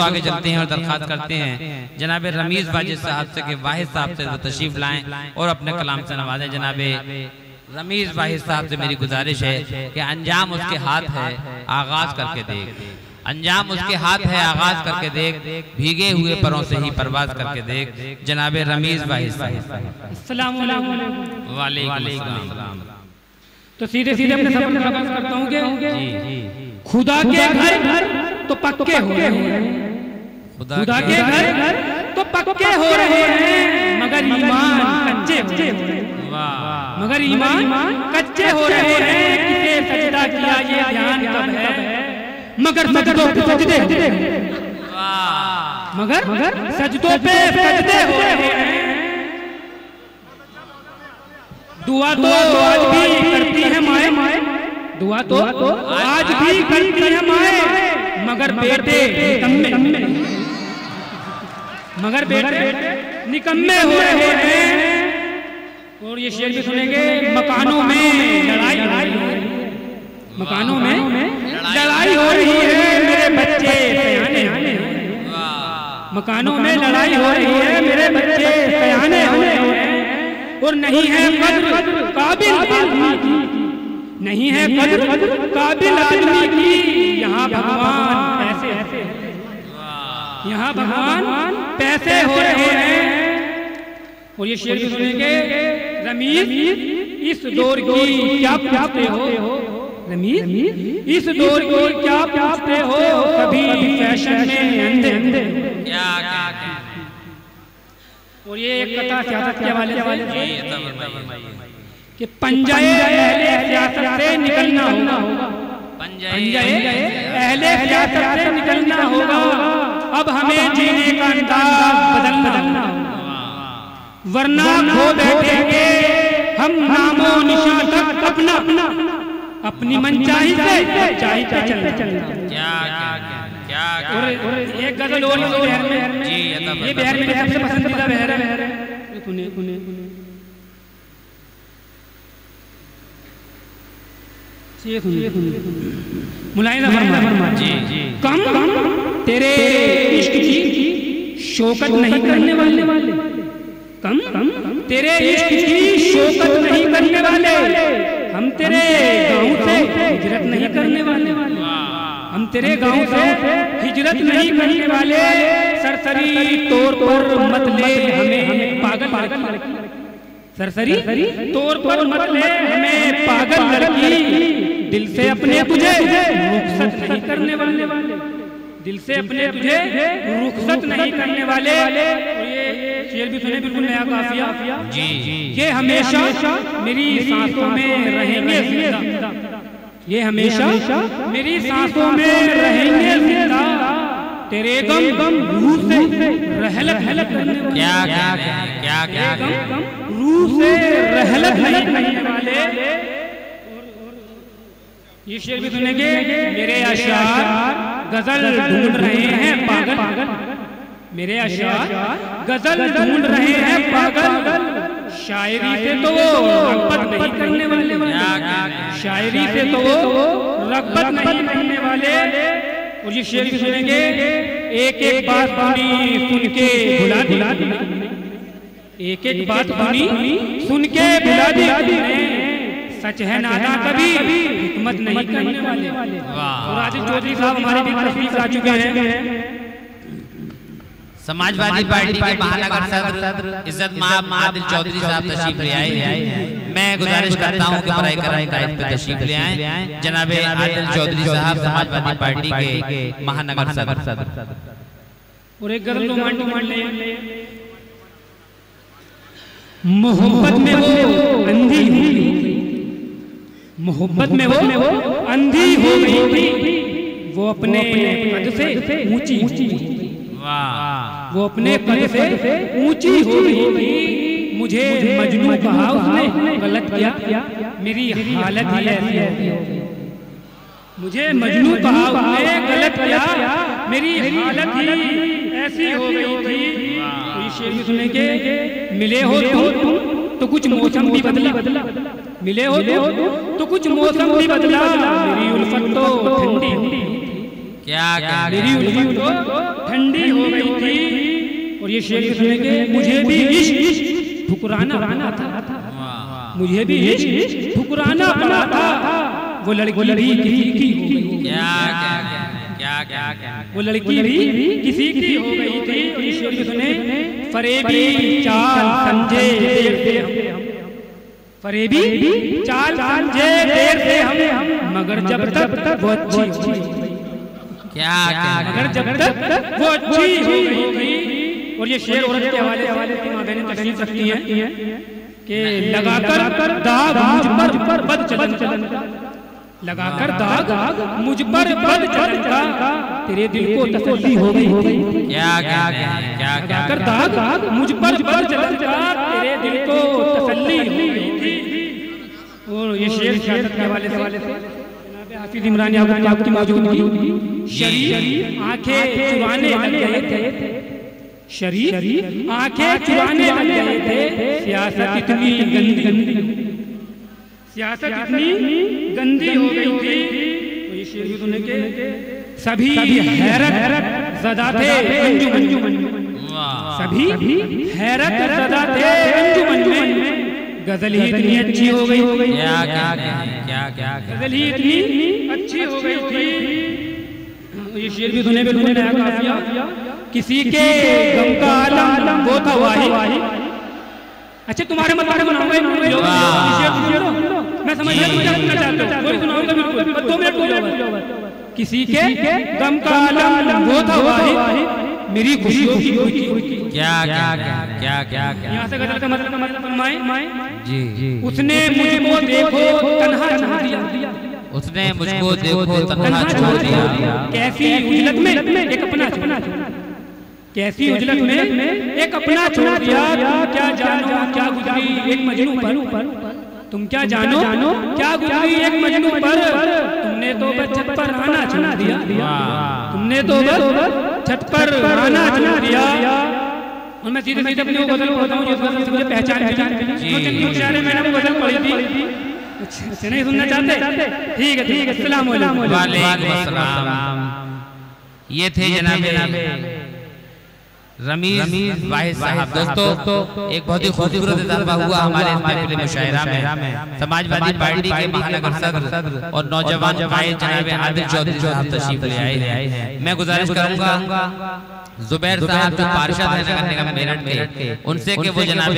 दोस्तों आगे चलते हैं और दरखास्त करते हैं जनाब रमीज वाजिद साहब से कि वाहिद साहब से वो तशरीफ लाएं और अपने कलाम से नवाजें। जनाब रमीज वाहिद साहब से मेरी गुजारिश है कि अंजाम उसके हाथ है, आगाज करके देख। अंजाम उसके हाथ है, आगाज करके देख। भीगे हुए परों से ही परवाज करके देख। जनाब रमीज वाहिद साहब। अस्सलाम वालेकुम। वालेकुम अस्सलाम। तो सीधे सीधे अपने सफर में आगाज करता हूँ कि खुदा के घर तो पक्के हो रहे हैं, खुदा के घर तो पक्के हो रहे हैं, मगर ईमान कच्चे हो रहे हैं, मगर ईमान कच्चे हो रहे हैं। किसे सजदा किया ये ध्यान कब है, मगर सजदों पे सजदे हो रहे हैं, मगर सजदों पे सजदे हो रहे हैं। दुआ तो आज भी करती है माए, दुआ तो आज भी करती है माए, मगर बेटे निकम्मे, मगर बेटे निकम्मे हो रहे हैं। और ये शेर भी सुनेंगे, मकानों में लड़ाई हो रही है, मकानों में लड़ाई हो रही है, मेरे बच्चे सयाने हो रहे हैं, मकानों में लड़ाई हो रही है, मेरे बच्चे सयाने हो रहे हैं। और नहीं है कद्र काबिल आदमी की, नहीं है कद्र काबिल आदमी की, यहाँ भगवान पैसे, यहाँ भगवान पैसे हो रहे हैं। और ये शेर भी सुनेंगे, रमीज इस दौर की क्या पूछते हो, रमीज इस दौर की क्या पूछते हो, कभी फैशन में अंधे अंधे। और ये एक कथा सियासत के हवाले से कि पंजाए अहले सियासत से निकलना होगा, पंजाए अहले सियासत से निकलना होगा, अब हमें जीने का अंदाज बदलना होगा, वरना खो बैठेंगे हम नामो निशान तक अपना अपनी मनचाही से चाही पे चलना। और एक गजल और बहर में, ये बहर में सबसे पसंदीदा बहर है, मुलायना फरमा कम तेरे इश्क की शौकत नहीं करने वाले, कम तेरे इश्क की शौकत नहीं करने वाले, हम तेरे गाँव से हिजरत नहीं करने वाले, हम तेरे गाँव से हिजरत नहीं करने वाले। सरसरी तौर पर मत ले हमें पागल लड़की, सरसरी तौर पर मत ले हमें पागल लड़की, दिल से अपने तुझे रुखसत नहीं करने वाले, दिल से अपने तुझे रुखसत नहीं करने वाले। और ये शेर भी सुने, बिल्कुल नया काफिया, ये हमेशा मेरी सांसों में रहेंगे जिंदा, ये हमेशा मेरी सांसों में रहेंगे जिंदा, तेरे गम रूह से रहलत करने वाले, क्या रूह से रहलत करने वाले। ये शेर भी सुनेंगे, मेरे अशार गजल ढूंढ रहे हैं पागल, मेरे अशार गजल ढूंढ रहे हैं पागल, शायरी से तो वो रग़बत नहीं करने वाले, शायरी से तो वो रग़बत नहीं करने वाले। और ये शेर भी सुनेंगे, एक एक बात सुनी सुन के भुला दी, एक एक बात सुनी सुन के भुला दी, सच है नादा कभी हिकमत नहीं करने वाले। और राजीव चौधरी साहब हमारे भी तशरीफ ला चुके हैं। समाजवादी पार्टी के महानगर सदर इज्जत माब आदिल चौधरी साहब तशरीफ ले आए हैं। मैं गुजारिश करता हूं कि बराए कराम दायित्व पे तशरीफ ले आए जनाब आदिल चौधरी साहब, समाजवादी पार्टी के महानगर सदर। और एक गजल रोमांटिक मान ले, मोहब्बत में वो अंधी, मोहब्बत में वो अंधी हो गई थी, वो अपने कद से ऊंची, वो अपने कद से ऊंची हो गई थी, मुझे मजनू कहा उसने गलत किया, मेरी हालत ही ऐसी है, मुझे मजनू कहा उसने गलत किया, मेरी हालत ही ऐसी हो गई थी। ये शेर भी सुनेंगे, मिले हो तुम तो कुछ मौसम भी बदला, मिले हो तो कुछ मौसम भी बदला, मेरी उल्फत तो ठंडी, क्या मेरी उल्फत तो ठंडी हो गई थी। और ये शेर सुने के मुझे भी इश्क ठुकराना पड़ा था, मुझे भी इश्क ठुकराना पड़ा था, वो लड़की भी किसी की हो गई। क्या वो लड़की भी किसी की हो गई थी। और ये शेर सुने फरेबी चाल समझे देर से हम, फरेबी चाल समझे देर से हम, मगर जब तक वो अच्छी हुई, क्या मगर जब तक वो अच्छी हुई थी। और ये शेर औरत के हवाले से माँ बहनें तशरीफ रखती हैं कि लगाकर दाग मुझ पर बद चलन का, लगाकर दाग मुझ पर बद चलन का, तेरे दिल को तसल्ली हो गई। क्या लगाकर दाग मुझ पर बद चलन का, तेरे दिल को तसल्ली हो गई थी। और ये शेर सियासत के हवाले से हाफिज इमरान याकूब साहब की मौजूदगी, शरीफ आंखें चुराने लग गए थे, शरीफ आंखें चुराने लग गए थे, सियासत इतनी गंदी, सियासत इतनी गंदी हो गई थी। तो ये शेर सुनने के सभी हैरत ज़दा थे अंजुमन में, सभी हैरत ज़दा थे अंजुमन में, गजल ही इतनी अच्छी हो गई। क्या गजल ही इतनी अच्छी हो गई थी। ये शेर भी सुने में नया काफिया, किसी के गम का आलम वो था वाहिद। अच्छा तुम्हारे मत बारे बनाऊंगा, मैं समझ गया मुझे सुनना चाहते हो, वही सुनाऊंगा बिल्कुल, 2 मिनट हो जाएगा। किसी के गम का आलम वो था वाहिद, मेरी खुशियों की कोई क्या यहाँ से गजल का मतलब फरमाए जी। उसने मुझको देखो तन्हा छोड़ दिया, उसने मुझको देखो तन्हा छोड़ दिया, कैसी उजलत में एक अपना छोड़ा, कैसी उजलत में एक अपना छोड़ दिया। क्या जानो क्या गुजरी एक मजनू पर, तुम क्या जानो क्या गुजरी एक मजनू पर, तुमने तो बस छत पर आना छोड़ दिया, तुमने तो बस छत पर आना छोड़ दिया। और मैं सीधे सीधे अपनी वो गजल पढ़ता हूँ, जिस गजल से मुझे पहचान मिली, मैंने वो गजल पढ़ी थी। अच्छा नहीं सुनना चाहते? ठीक है अस्सलाम वालेकुम। ये थे जनाब रमीज वाहिद साहब। दोस्तों एक बहुत ही खूबसूरत इजाफा हुआ हमारे महफिल मुशायरा में। समाजवादी पार्टी के महानगर सदर और नौजवान कायद जनाब आदिल चौधरी साहब तशरीफ ले आए हैं। मैं गुजारिश करूंगा जुबैर साहब जो पार्षद हैं नगर निगम मेरठ के, उनसे कि वो जनाब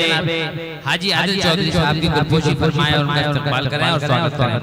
हाजी आदिल चौधरी साहब की गुरपोशी फरमाएं और उनका इस्तकबाल करें और स्वागत करें।